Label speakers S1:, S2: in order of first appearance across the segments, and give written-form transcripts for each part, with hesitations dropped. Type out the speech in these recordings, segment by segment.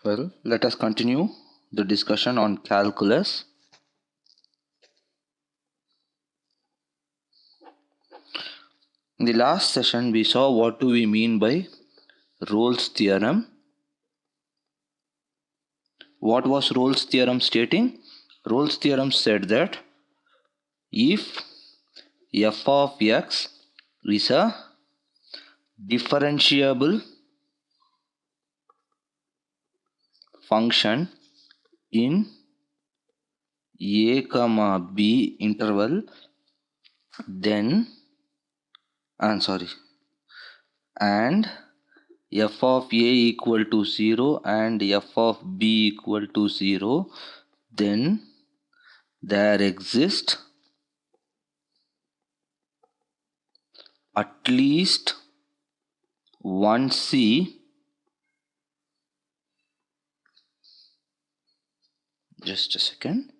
S1: Well, let us continue the discussion on calculus. In the last session, we saw what do we mean by Rolle's theorem. What was Rolle's theorem stating? Rolle's theorem said that if f of x is a differentiable function in a comma b interval, then and f of a equal to 0 and f of b equal to 0, then there exists at least one c just a second.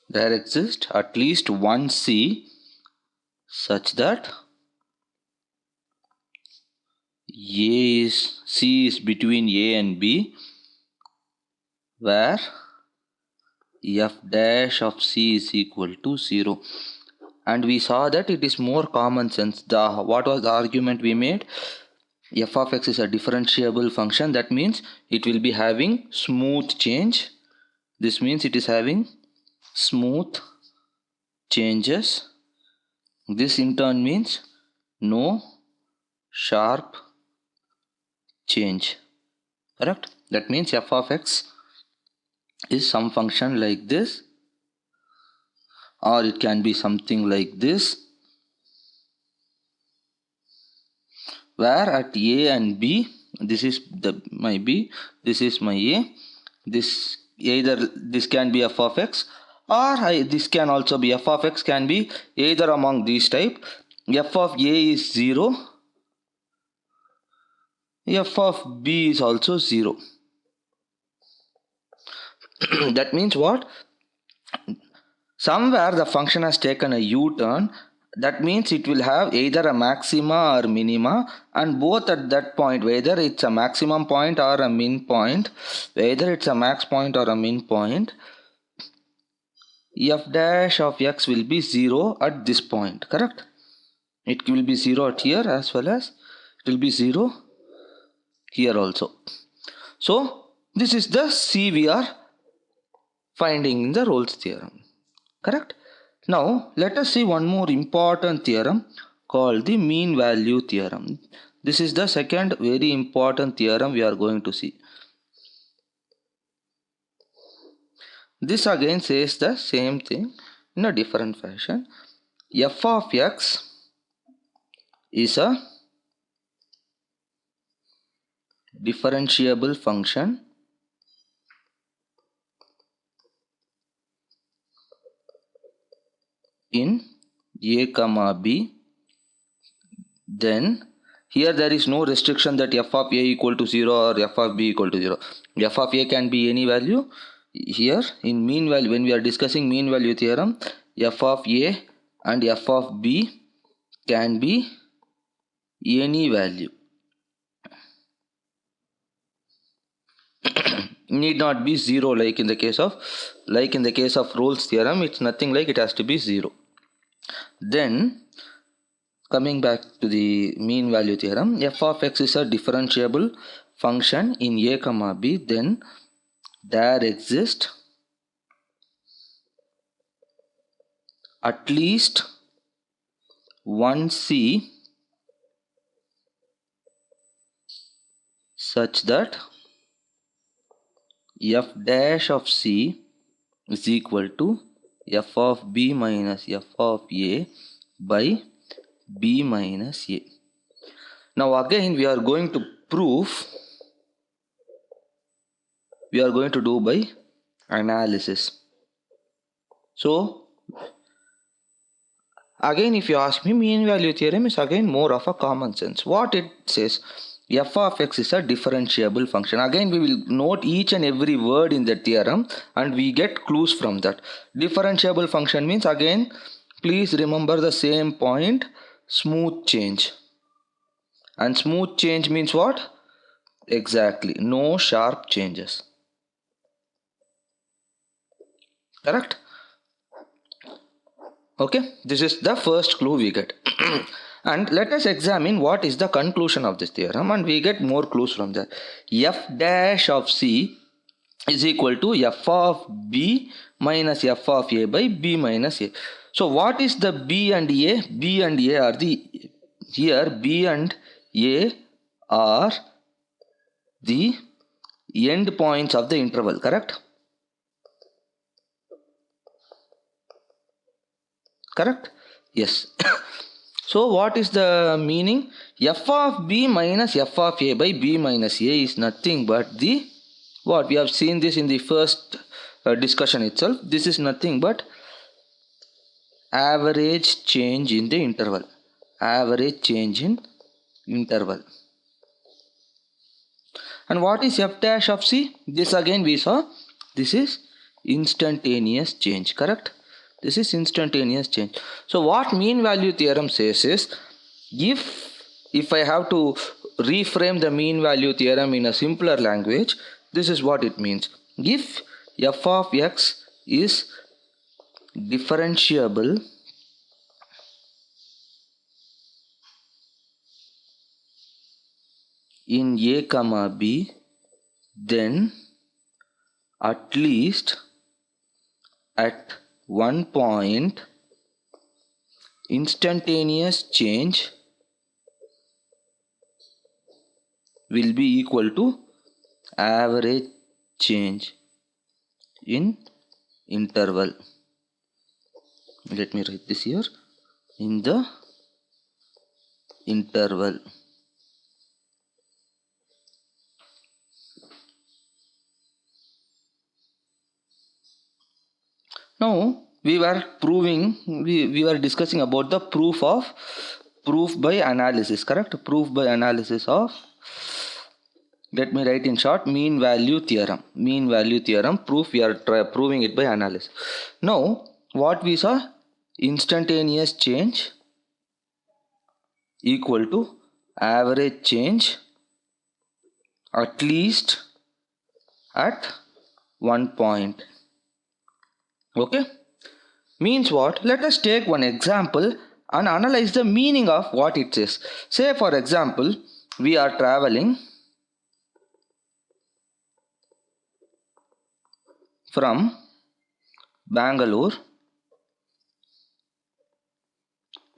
S1: There exists at least one c such that c is between a and b, where f dash of c is equal to 0. And we saw that it is more common sense. What was the argument we made? F of x is a differentiable function. That means it will be having smooth change. This means it is having smooth changes. This in turn means no sharp change. Correct? That means f of x is some function like this, or it can be something like this, where at a and b, this is my b, this is my a, this can be f of x, or this can also be f of x, can be either among these type. F of a is 0, f of b is also 0. That means what? Somewhere the function has taken a U-turn. That means it will have either a maxima or minima, and both at that point, whether it's a maximum point or a min point, whether it's a max point or a min point, f dash of x will be 0 at this point. Correct? It will be 0 at here, as well as it will be 0 here also. So this is the c we are finding in the Rolle's theorem. Correct? Now let us see one more important theorem called the mean value theorem. This is the second very important theorem we are going to see. This again says the same thing in a different fashion. F of x is a differentiable function in a comma b, then here there is no restriction that f of a equal to 0 or f of b equal to 0. F of a can be any value. Here in mean value, when we are discussing mean value theorem, f of a and f of b can be any value. Need not be 0 like in the case of Rolle's theorem. It's nothing like it has to be 0. Then coming back to the mean value theorem, f of x is a differentiable function in a comma b, then there exists at least one c such that f dash of c is equal to f of b minus f of a by b minus a. Now again we are going to prove, we are going to do by analysis. So again, if you ask me, mean value theorem is again more of a common sense. What it says, f of x is a differentiable function. Again, we will note each and every word in the theorem and we get clues from that. Differentiable function means, again, please remember the same point, smooth change. And smooth change means what? Exactly, no sharp changes. Correct? Okay, this is the first clue we get. And let us examine what is the conclusion of this theorem, and we get more clues from that. F dash of C is equal to f of b minus f of a by b minus a. So what is the b and a? B and a are the, here b and a are the end points of the interval, correct? Correct? Yes. So what is the meaning? F of b minus f of a by b minus a is nothing but the, what we have seen this in the first discussion itself. This is nothing but average change in the interval. Average change in interval. And what is f dash of c? This again we saw. This is instantaneous change, correct? This is instantaneous change. So what mean value theorem says is, if I have to reframe the mean value theorem in a simpler language, this is what it means. If f of x is differentiable in a comma b, then at least at one point instantaneous change will be equal to average change in interval. Let me write this here, in the interval. Now we were discussing about the proof by analysis, correct? Proof by analysis of, let me write in short, mean value theorem. Mean value theorem proof, we are proving it by analysis. Now what we saw? Instantaneous change equal to average change at least at one point. Okay, means what? Let us take one example and analyze the meaning of what it says. Say for example, we are traveling from Bangalore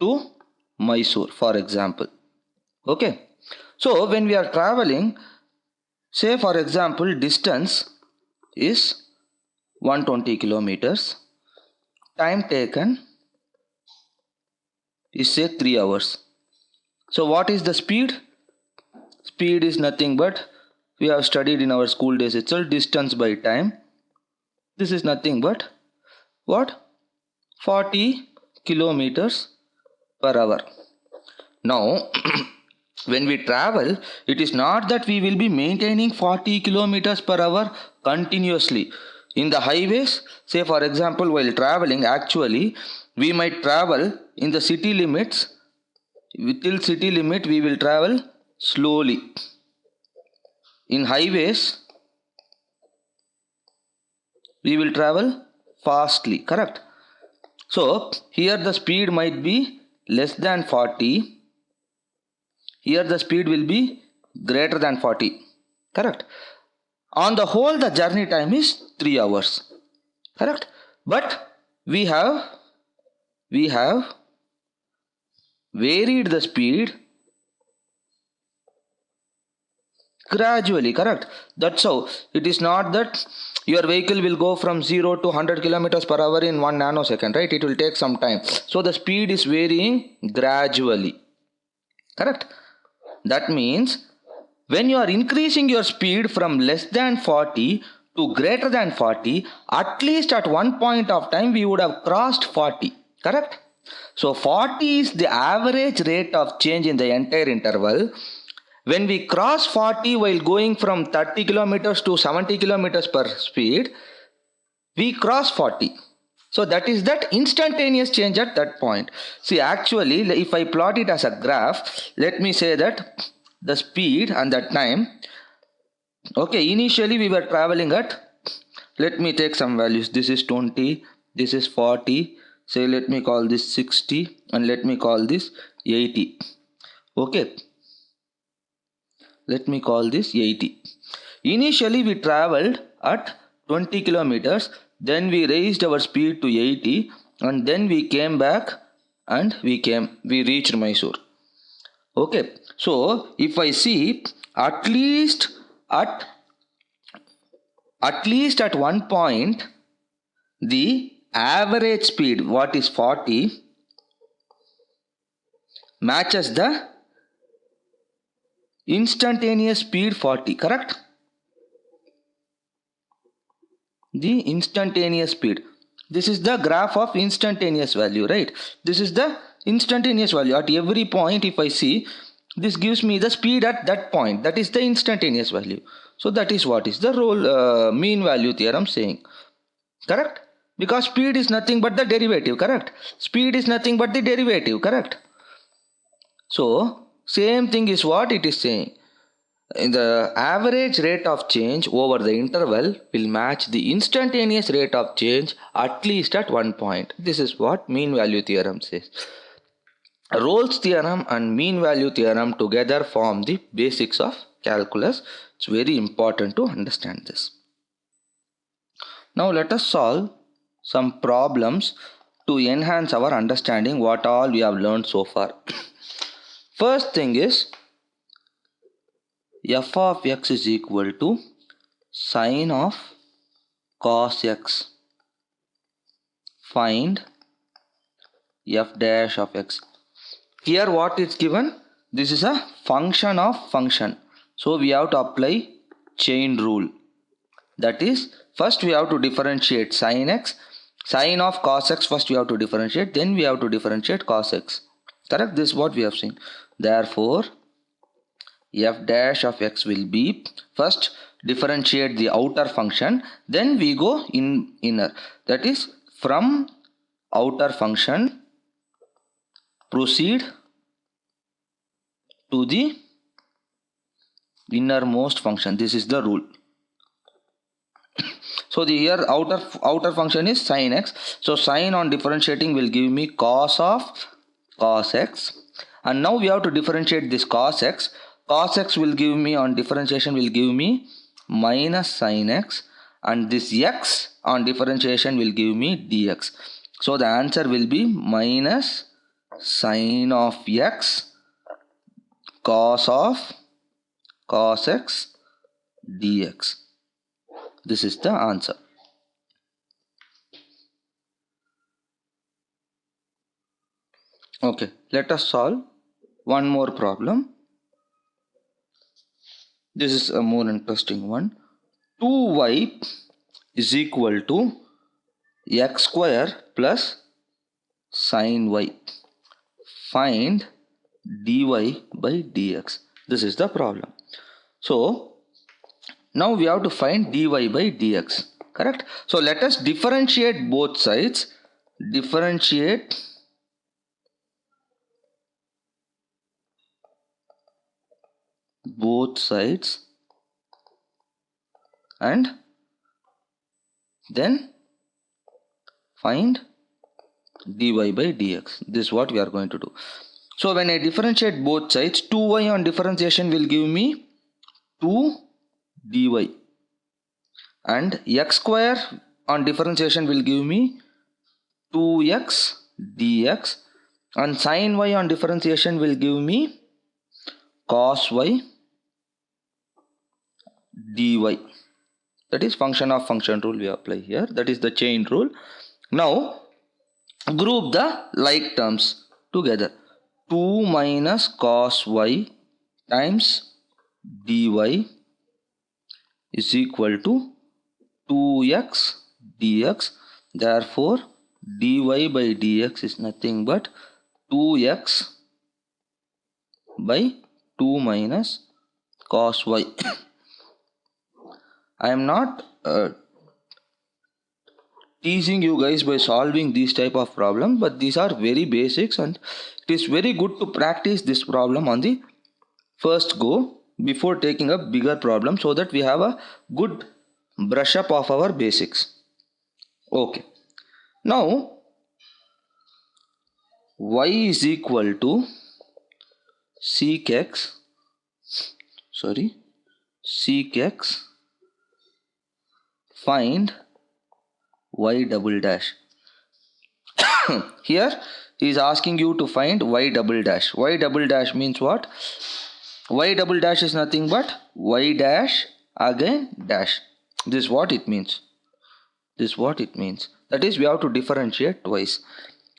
S1: to Mysore, for example. Okay, so when we are traveling, say for example, distance is 120 kilometers, time taken is say 3 hours. So what is the speed? Speed is nothing but, we have studied in our school days itself, distance by time. This is nothing but what? 40 kilometers per hour. Now when we travel, it is not that we will be maintaining 40 kilometers per hour continuously. In the highways, say for example, while traveling, actually we might travel in the city limits. Till city limit we will travel slowly. In highways we will travel fastly, correct? So here the speed might be less than 40. Here the speed will be greater than 40, correct? On the whole, the journey time is 3 hours, correct? But we have varied the speed gradually, correct? That's how. It is not that your vehicle will go from 0 to 100 kilometers per hour in 1 nanosecond, right? It will take some time. So the speed is varying gradually, correct? That means when you are increasing your speed from less than 40 to greater than 40, at least at one point of time we would have crossed 40, correct? So 40 is the average rate of change in the entire interval. When we cross 40 while going from 30 kilometers to 70 kilometers per speed, we cross 40. So that is that instantaneous change at that point. See, actually, if I plot it as a graph, let me say that the speed and the time. Okay, initially we were traveling at, let me take some values. This is 20, this is 40. Say, let me call this 60 and let me call this 80. Okay, let me call this 80. Initially we traveled at 20 kilometers, then we raised our speed to 80, and then we came back and we reached Mysore. Okay, so if I see at least at one point the average speed, what is 40, matches the instantaneous speed 40, correct? The instantaneous speed. This is the graph of instantaneous value, right? This is the instantaneous value. At every point, if I see, this gives me the speed at that point. That is the instantaneous value. So that is what is the mean value theorem saying. Correct? Because speed is nothing but the derivative, correct? Speed is nothing but the derivative, correct? So same thing is what it is saying. The average rate of change over the interval will match the instantaneous rate of change at least at one point. This is what mean value theorem says. Rolle's theorem and mean value theorem together form the basics of calculus. It's very important to understand this. Now let us solve some problems to enhance our understanding what all we have learned so far. First thing is f of x is equal to sine of cos x. Find f dash of x. Here what is given? This is a function of function. So we have to apply chain rule. That is, first we have to differentiate sine x. Sine of cos x first we have to differentiate. Then we have to differentiate cos x. Correct? This is what we have seen. Therefore, f dash of x will be, first differentiate the outer function, then we go in inner. That is, from outer function proceed to the innermost function. This is the rule. So the here outer function is sine x. So sine on differentiating will give me cos of cos x. And now we have to differentiate this cos x. Cos x will give me on differentiation will give me minus sine x. And this x on differentiation will give me dx. So the answer will be minus sine of x cos of cos x dx. This is the answer. Okay, let us solve one more problem. This is a more interesting one. 2y is equal to x square plus sine y. Find dy by dx. This is the problem. So now we have to find dy by dx. Correct? So let us differentiate both sides. Differentiate both sides and then find dy by dx. This is what we are going to do. So when I differentiate both sides, 2y on differentiation will give me 2 dy and x square on differentiation will give me 2x dx and sin y on differentiation will give me cos y dy. That is function of function rule we apply here. That is the chain rule. Now group the like terms together. 2 minus cos y times dy is equal to 2x dx. Therefore dy by dx is nothing but 2x by 2 minus cos y. I am not teasing you guys by solving these type of problems, but these are very basics and it is very good to practice this problem on the first go before taking a bigger problem, so that we have a good brush up of our basics. Okay, now y is equal to sec x find y double dash. Here he is asking you to find y double dash. Y double dash means what? Y double dash is nothing but y dash again dash. This is what it means. That is, we have to differentiate twice.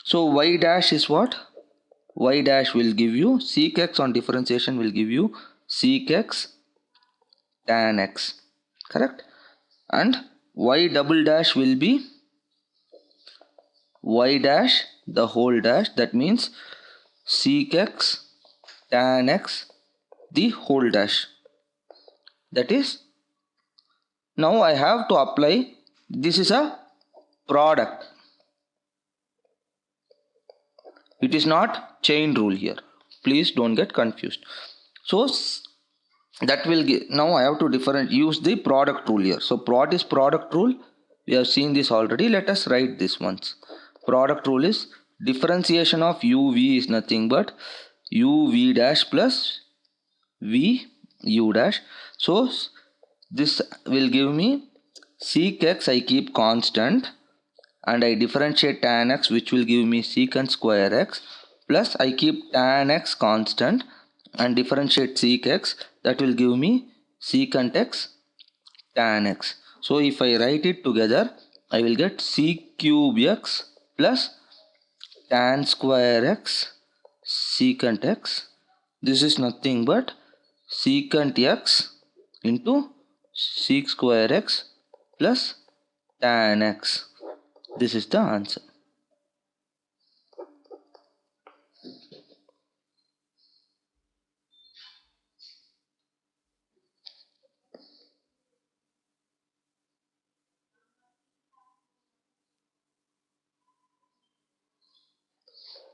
S1: So y dash is what? Y dash will give you sec x on differentiation will give you sec x tan x. Correct? And y double dash will be y dash the whole dash, that means sec x tan x the whole dash. That is, now I have to apply, this is a product, it is not chain rule here, please don't get confused. So that will give, now I have to use the product rule here. So what is product rule? We have seen this already. Let us write this once. Product rule is differentiation of uv is nothing but uv dash plus v u dash. So this will give me sec x I keep constant and I differentiate tan x, which will give me secant square x, plus I keep tan x constant and differentiate sec x, that will give me secant x tan x. So if I write it together, I will get sec cube x plus tan square x secant x. This is nothing but secant x into sec square x plus tan x. This is the answer.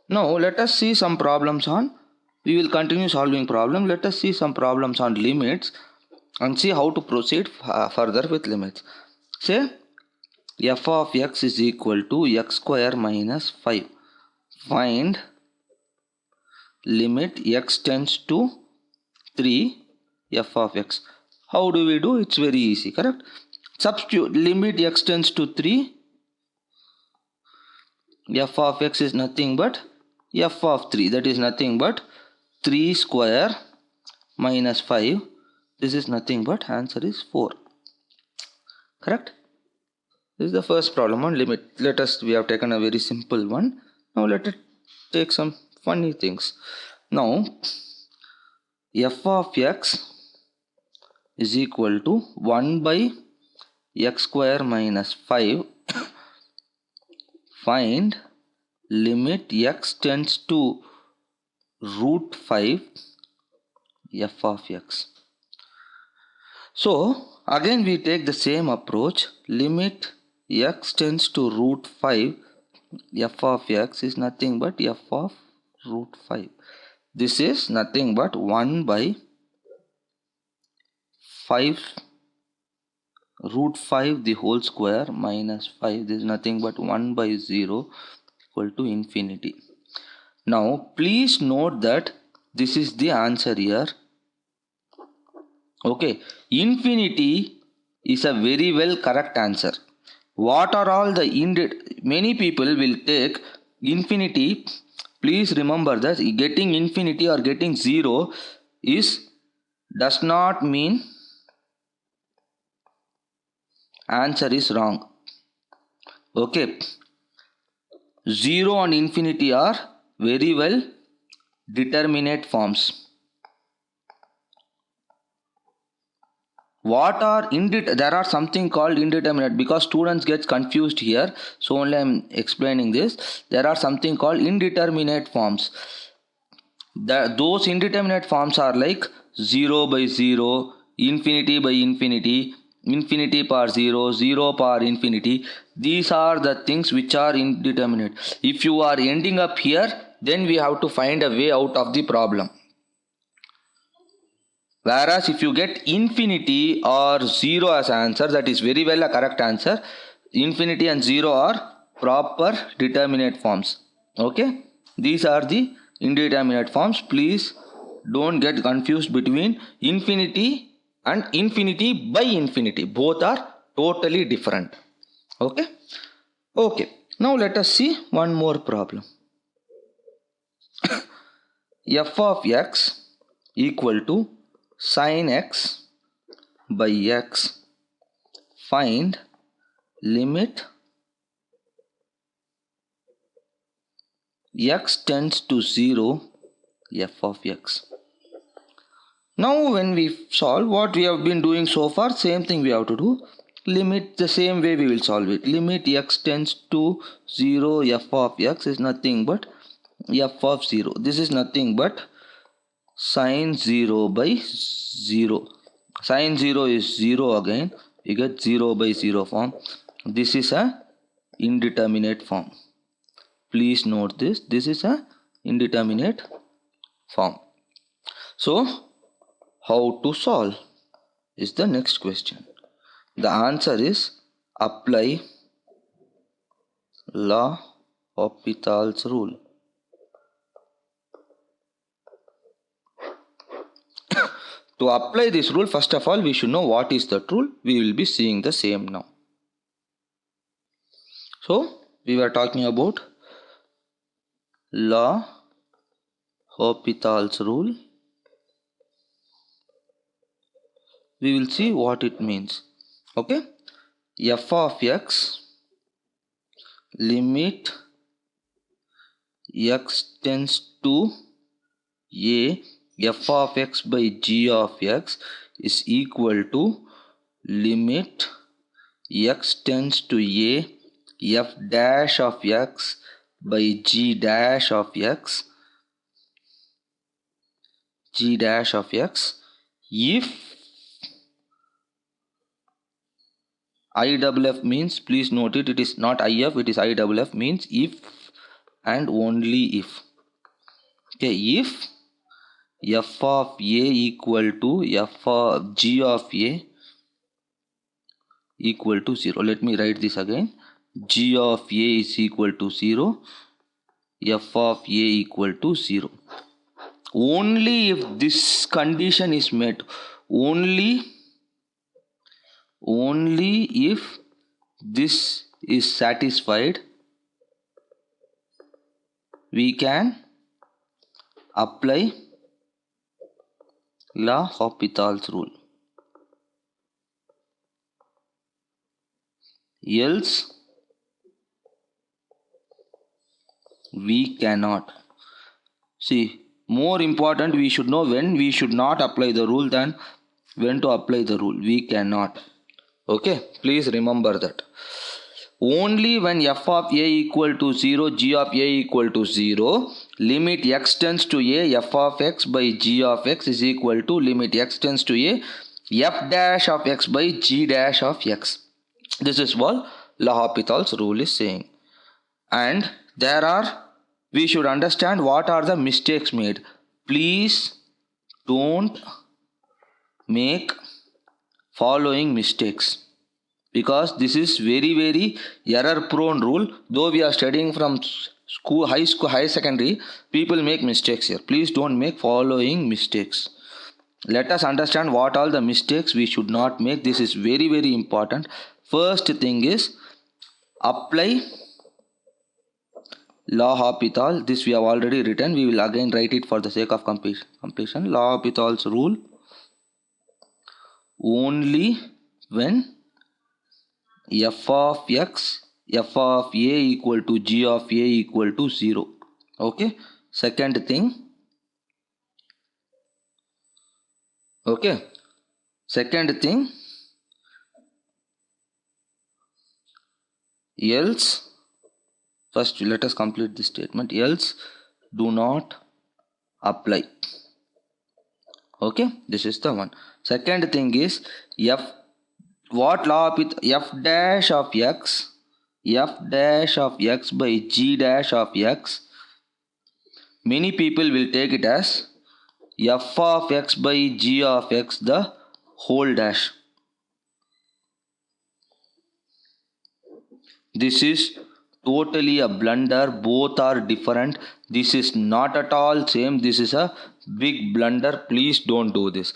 S1: Now let us see some problems on, we will continue solving problem. Let us see some problems on limits and see how to proceed further with limits. Say f of x is equal to x square minus 5. Find limit x tends to 3 f of x. How do we do? It's very easy, correct? Substitute limit x tends to 3, f of x is nothing but f of 3, that is nothing but 3 square minus 5. This is nothing but answer is 4. Correct? This is the first problem on limit. Let us, we have taken a very simple one. Now let us take some funny things. Now f of x is equal to 1 by x square minus 5. Find limit x tends to root 5 f of x. So again we take the same approach. Limit x tends to root 5 f of x is nothing but f of root 5. This is nothing but 1 by 5 root 5 the whole square minus 5. This is nothing but 1 by 0 equal to infinity. Now please note that this is the answer here. Okay, infinity is a very well correct answer. What are all the many people will take infinity. Please remember that getting infinity or getting 0 does not mean answer is wrong. Okay, 0 and infinity are very well determinate forms. What are there are something called indeterminate, because students get confused here, so only I am explaining this. There are something called indeterminate forms. Those indeterminate forms are like 0 by 0, infinity by infinity, infinity power 0, 0 power infinity. These are the things which are indeterminate. If you are ending up here, then we have to find a way out of the problem. Whereas if you get infinity or 0 as answer, that is very well a correct answer. Infinity and 0 are proper determinate forms. Okay, these are the indeterminate forms. Please don't get confused between infinity and infinity by infinity. Both are totally different. Okay. Okay, now let us see one more problem. F of x equal to sin x by x. Find limit x tends to 0 f of x. Now when we solve what we have been doing so far, same thing we have to do. Limit the same way we will solve it. Limit x tends to 0 f of x is nothing but f of 0. This is nothing but sin 0 by 0. Sin 0 is 0 again. We get 0 by 0 form. This is a indeterminate form. Please note this. This is a indeterminate form. So, how to solve is the next question. The answer is apply L'Hopital's rule. To apply this rule, first of all, we should know what is that rule. We will be seeing the same now. So, we were talking about L'Hopital's rule. We will see what it means. Okay, f of x limit x tends to a f of x by g of x is equal to limit x tends to a f dash of x by g dash of x if IFF means, please note it, it is not IF, it is IFF means if and only if. Okay, if f of a equal to f of g of a equal to 0. Let me write this again. G of a is equal to 0. F of a equal to 0. Only if this condition is met, only if this is satisfied, we can apply L'Hopital's rule. Else we cannot. See, more important, we should know when we should not apply the rule than when to apply the rule. We cannot. Okay, please remember that. Only when f of a equal to 0, g of a equal to 0, limit x tends to a f of x by g of x is equal to limit x tends to a f dash of x by g dash of x. This is what L'Hopital's rule is saying. And we should understand what are the mistakes made. Please don't make following mistakes, because this is very error prone rule. Though we are studying from high secondary, people make mistakes here. Please don't make following mistakes. Let us understand what all the mistakes we should not make. This is very important. First thing is apply L'Hopital. This we have already written. We will again write it for the sake of completion. L'Hopital's rule. Only when f of x, f of a equal to g of a equal to 0. Okay. Second thing. Okay. Second thing. Else. First, let us complete this statement. Else, do not apply. Okay, this is the one. Second thing is f what law with f dash of x by g dash of x, many people will take it as f of x by g of x the whole dash. This is totally a blunder. Both are different. This is not at all same. This is a big blunder. Please don't do this.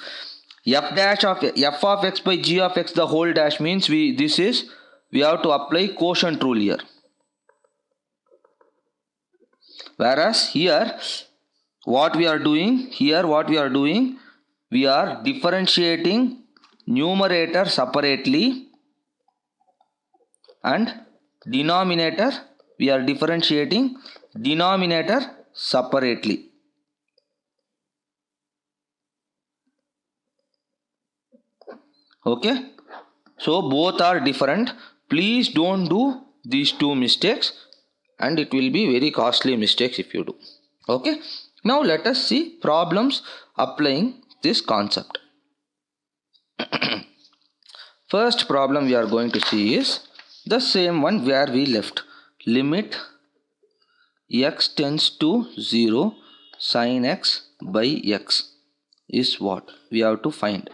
S1: F of x by g of x the whole dash means we have to apply quotient rule here. Whereas here what we are doing, we are differentiating numerator separately and denominator, we are differentiating denominator separately. Okay, so both are different. Please don't do these two mistakes, and it will be very costly mistakes if you do. Okay, now let us see problems applying this concept. First problem we are going to see is the same one where we left. Limit x tends to 0 sin x by x is what we have to find.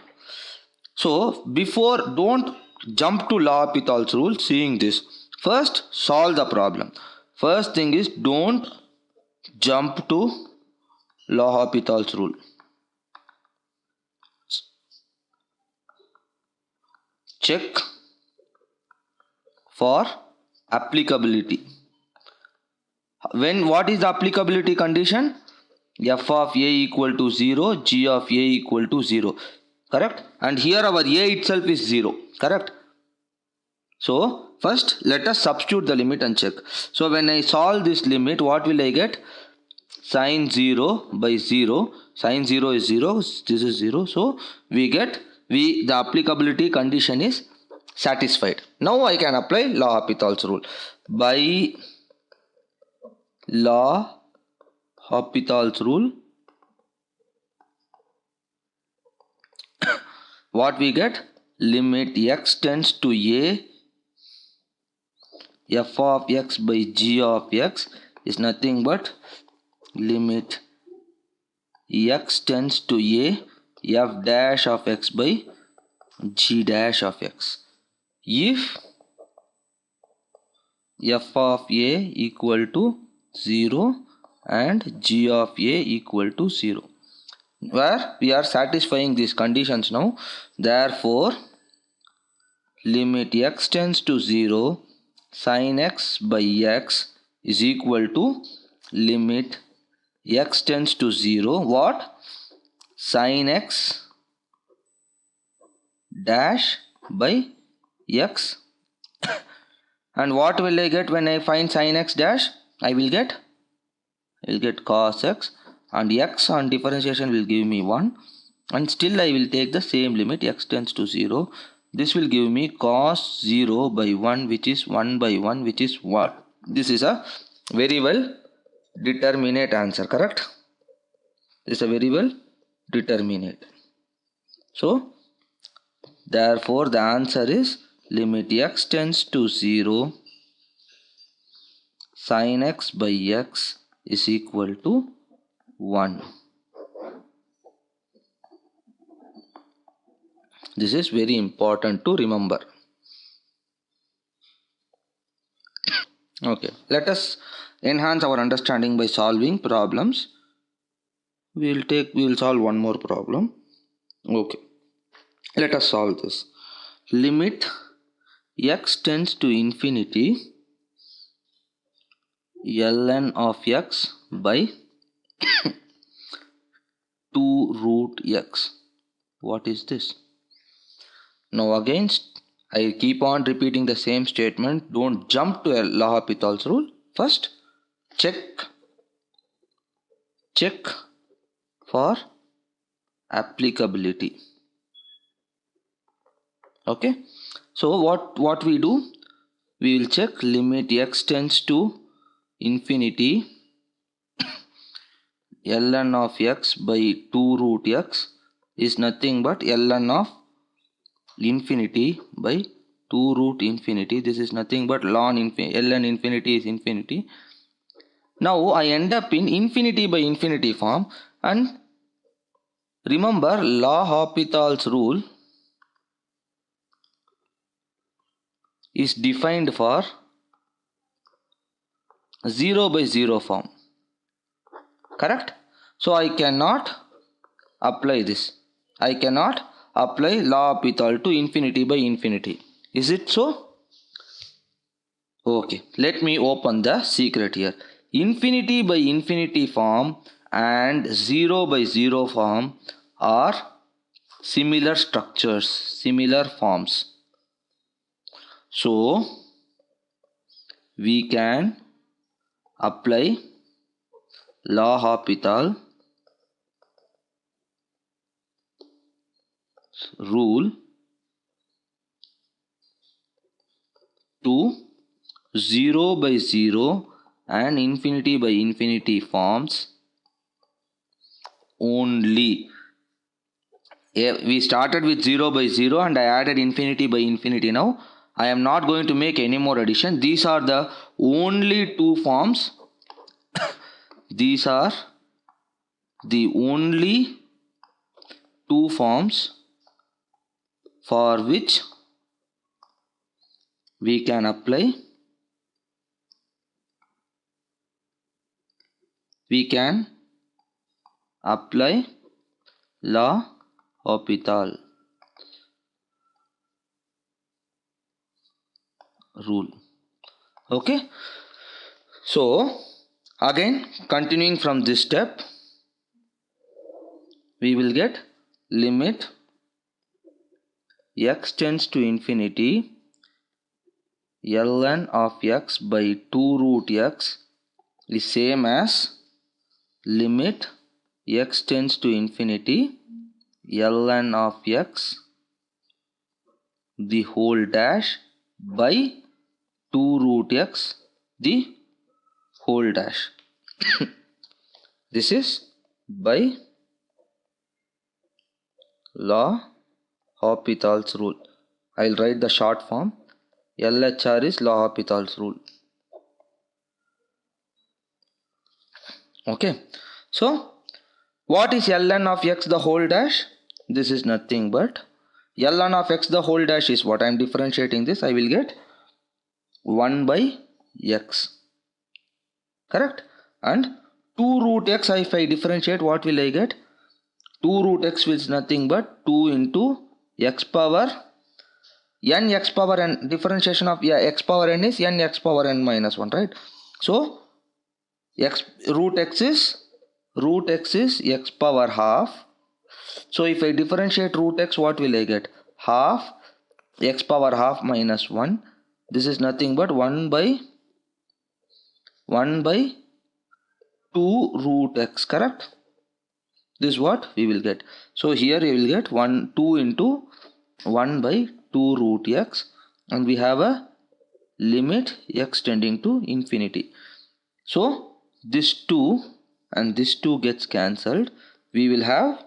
S1: So before, don't jump to L'Hopital's rule seeing this. First solve the problem. First thing is, don't jump to L'Hopital's rule. Check for applicability. What is the applicability condition? F of a equal to 0, g of a equal to 0. Correct? And here our a itself is 0. Correct? So first let us substitute the limit and check. So when I solve this limit, what will I get? Sin 0 by 0. Sin 0 is 0. This is 0. So we get the applicability condition is satisfied. Now I can apply L'Hopital's rule. By L'Hopital's rule, what we get? Limit x tends to a, f of x by g of x is nothing but limit x tends to a, f dash of x by g dash of x. If f of a equal to 0 and g of a equal to 0, where we are satisfying these conditions now. Therefore limit x tends to 0 sin x by x is equal to limit x tends to 0 what? Sin x dash by x. And what will I get when I find sin x dash? I will get cos x, and x on differentiation will give me 1, and still I will take the same limit x tends to 0. This will give me cos 0 by 1, which is 1 by 1, which is what? This is a very well determinate answer. Correct? This is a very well determinate. So therefore the answer is limit x tends to 0 sin x by x is equal to 1. This is very important to remember. Okay, let us enhance our understanding by solving problems. We will solve one more problem. Okay, let us solve this. Limit x tends to infinity ln of x by 2 root x. What is this? Now again I keep on repeating the same statement. Don't jump to L'Hopital's rule. First check for applicability. Okay, so what we do, we will check limit x tends to infinity ln of x by 2 root x is nothing but ln of infinity by 2 root infinity. This is nothing but ln infinity is infinity. Now I end up in infinity by infinity form, and remember L'Hopital's rule is defined for 0 by 0 form. Correct? So I cannot apply this. I cannot apply L'Hopital to infinity by infinity. Is it so? Okay, let me open the secret here. Infinity by infinity form and 0 by 0 form are similar structures, similar forms. So we can apply L'Hopital rule to 0 by 0 and infinity by infinity forms only. We started with 0 by 0 and I added infinity by infinity. Now I am not going to make any more addition. These are the only two forms. These are the only two forms for which we can apply L'Hopital rule. Okay, so again continuing from this step, we will get limit x tends to infinity ln of x by 2 root x is same as limit x tends to infinity ln of x the whole dash by 2 root x the whole dash. This is by L'Hopital's rule. I'll write the short form. LHR is L'Hopital's rule. Okay, so what is ln of x the whole dash? This is nothing but ln of x the whole dash is what I am differentiating this. I will get 1 by x. Correct? And 2 root x, if I differentiate, what will I get? 2 root x is nothing but 2 into x power n x power n. Differentiation of x power n is n x power n minus 1, right? So root x is x power half. So if I differentiate root x, what will I get? Half x power half minus 1. This is nothing but 1 by 2 root x. Correct? This is what we will get. So here we will get 2 into 1 by 2 root x, and we have a limit x tending to infinity. So this 2 and this 2 gets cancelled. We will have,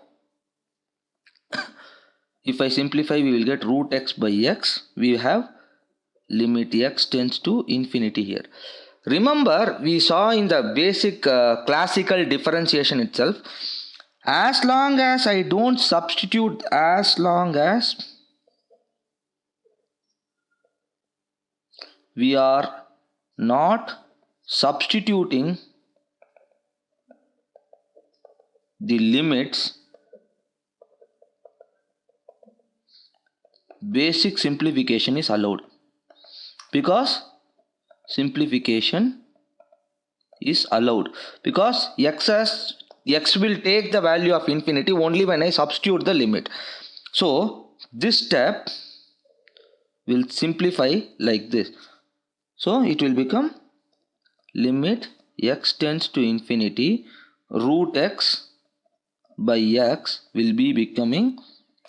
S1: if I simplify, we will get root x by x. We have limit x tends to infinity here. Remember, we saw in the basic classical differentiation itself, as long as I don't substitute, as long as we are not substituting the limits, basic simplification is allowed, because simplification is allowed because x will take the value of infinity only when I substitute the limit. So this step will simplify like this. So it will become limit x tends to infinity root x by x will be becoming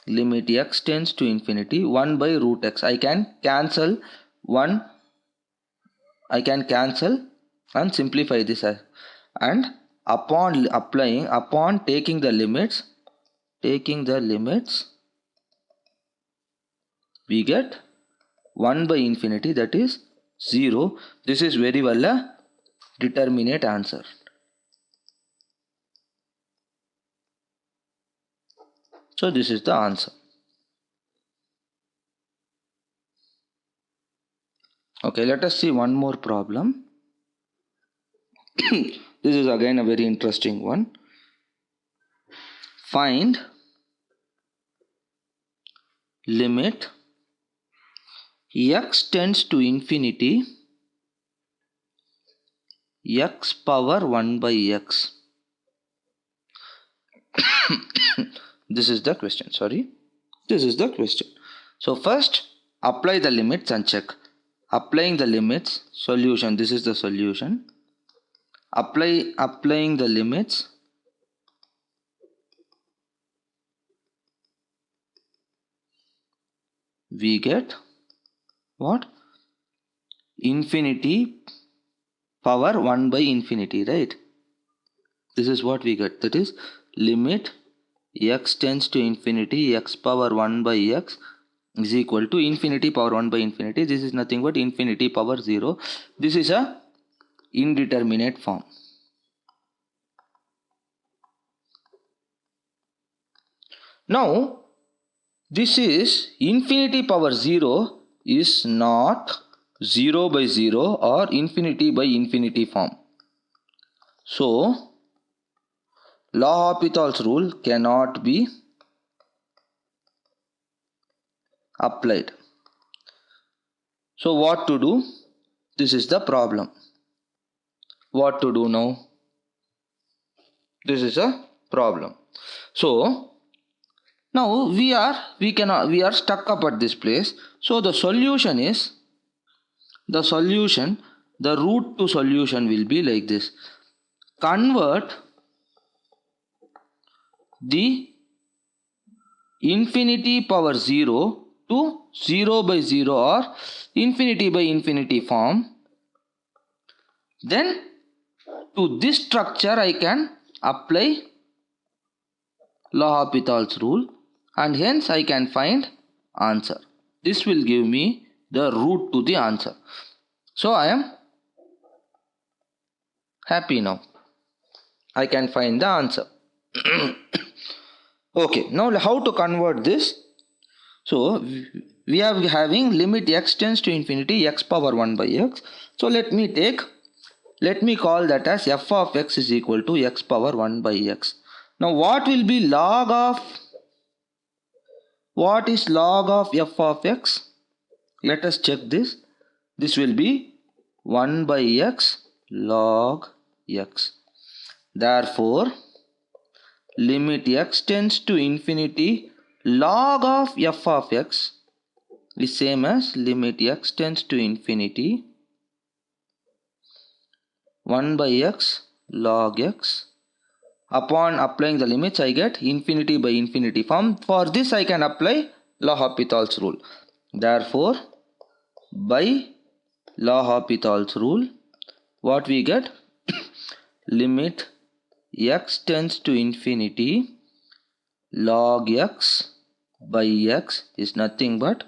S1: limit x tends to infinity 1 by root x. I can cancel 1. I can cancel and simplify this, and upon taking the limits, we get 1 by infinity, that is 0. This is very well a determinate answer. So this is the answer. Okay, let us see one more problem. This is again a very interesting one. Find limit x tends to infinity x power 1 by x. This is the question. Sorry. This is the question. So first apply the limits and check. Applying the limits, solution. This is the solution. Applying the limits. We get what? Infinity power 1 by infinity, right? This is what we get. That is limit x tends to infinity x power 1 by x is equal to infinity power 1 by infinity. This is nothing but infinity power 0. This is a indeterminate form. Now this is infinity power 0 is not 0 by 0 or infinity by infinity form. So L'Hopital's rule cannot be applied. So what to do? This is the problem. What to do now? This is a problem. So now we are stuck up at this place. So the solution is the route to solution will be like this. Convert the infinity power 0 to 0 by 0 or infinity by infinity form. Then to this structure I can apply L'Hopital's rule and hence I can find answer. This will give me the route to the answer. So I am happy now. I can find the answer. Okay, now how to convert this? So we are having limit x tends to infinity x power 1 by x. So let me call that as f of x is equal to x power 1 by x. Now what will be log of, what is log of f of x? Let us check this. This will be 1 by x log x. Therefore limit x tends to infinity log of f of x is same as limit x tends to infinity 1 by x log x. Upon applying the limits I get infinity by infinity form. For this I can apply L'Hopital's rule. Therefore by L'Hopital's rule what we get? Limit x tends to infinity log x by x is nothing but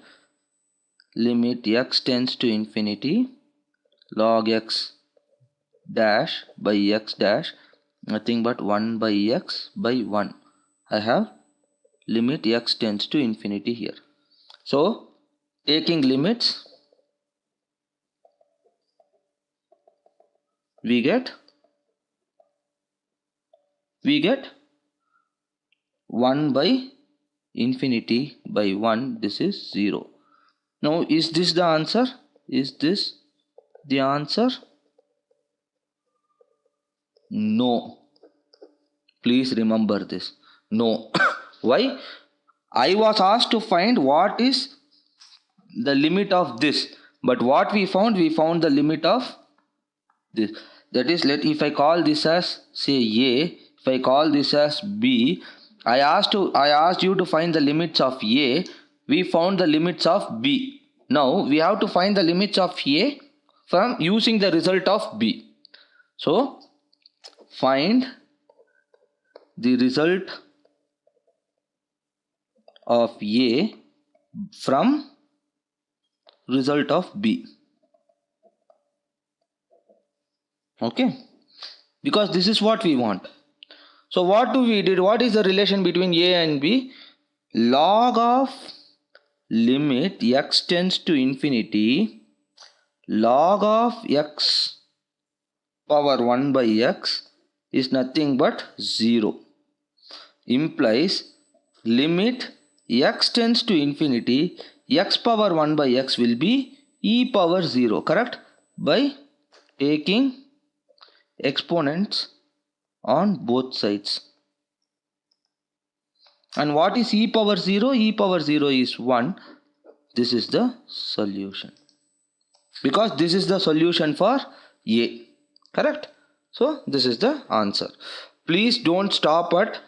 S1: limit x tends to infinity log x dash by x dash, nothing but 1 by x by 1. I have limit x tends to infinity here. So taking limits we get 1 by infinity by 1. This is 0. Now is this the answer? Is this the answer? No. Please remember this. No. Why? I was asked to find what is the limit of this. But what we found the limit of this. That is, if I call this as say A, if I call this as B, I asked you to find the limits of A. We found the limits of B. Now we have to find the limits of A from using the result of B. So find the result of A from result of B. Okay, because this is what we want. So what we did? What is the relation between A and B? Log of limit x tends to infinity, log of x power 1 by x is nothing but 0, implies limit x tends to infinity, x power 1 by x will be e power 0, correct? By taking exponents on both sides. And what is e power 0? E power 0 is 1. This is the solution, because this is the solution for A, correct? So this is the answer. Please don't stop at